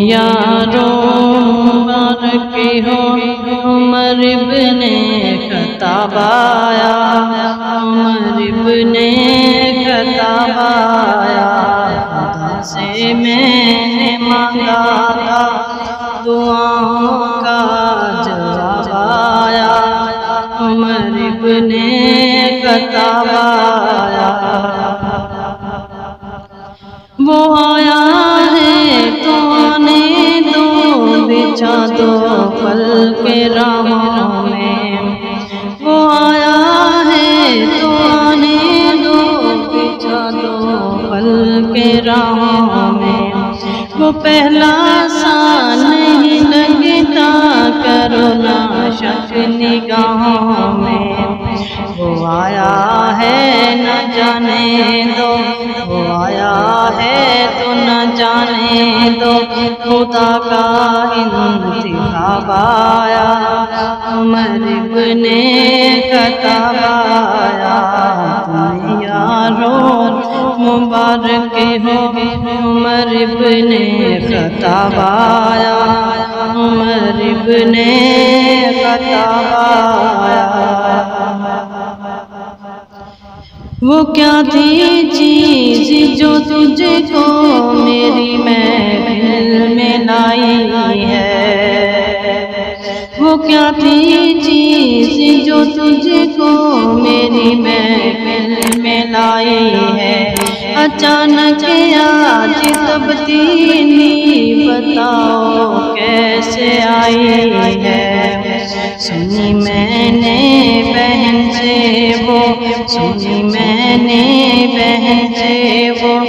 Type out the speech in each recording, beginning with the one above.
یاروں مبارک ہو عمر ابن خطاب آیا، عمر ابن خطاب آیا، خدا سے میں نے مانگا تھا دعاؤں کا جواب آیا، عمر ابن خطاب آیا۔ وہ آیا ہے تو آنے دو، بچھا دو پل کے راہوں میں، وہ آیا ہے تو آنے دو، بچھا دو پل کے راہوں میں، وہ پہلا سا نہیں لگتا کرونا شک نگاہوں میں، وہ آیا ہے نہ جانے دو، وہ آیا ہے تو نہ جانے دو، خدا کا انتخاب آیا، عمر ابن خطاب آیا۔ تم یاروں مبارک ہو عمر ابن خطاب آیا، عمر ابن خطاب آیا۔ وہ کیا تھی چیز جو تجھ کو میری محفل میں لائی ہے، وہ کیا تھی چیز جو تجھ کو میری محفل میں لائی ہے، اچانک آج تبدیلی بتاؤ کیسے آئی ہے، سنی میں نے بہن سے وہ، سنی میں نے بہن سے وہ،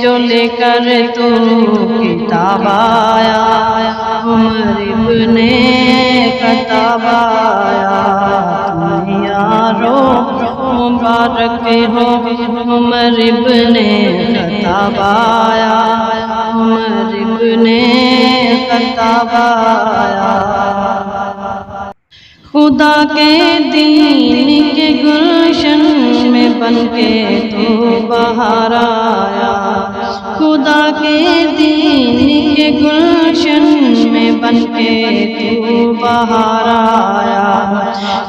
جو لے کر تو کتاب آیا، عمر ابن خطاب آیا۔ تم یاروں مبارک ہو عمر ابن خطاب آیا، عمر ابن خطاب آیا۔ خدا کے دین کے گلشن میں بن کے تو باہر آیا، خدا کے دین کے گلشن میں بن کے تو باہر آیا،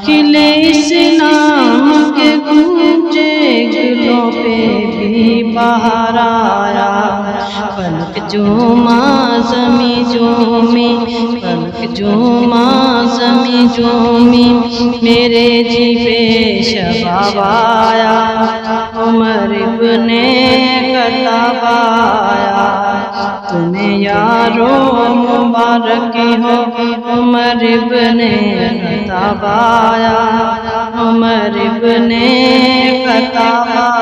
کھلے اسلام کے گونجے گلوں پہ بھی باہر آیا، فلک جھوما زمیں جھومی، فلک جھوما زمیں جھومی، میرے جی بے شباب آیا، عمر ابن خطاب آیا۔ تمہیں یاروں مبارک ہو عمر ابن خطاب آیا، عمر ابن خطاب آیا۔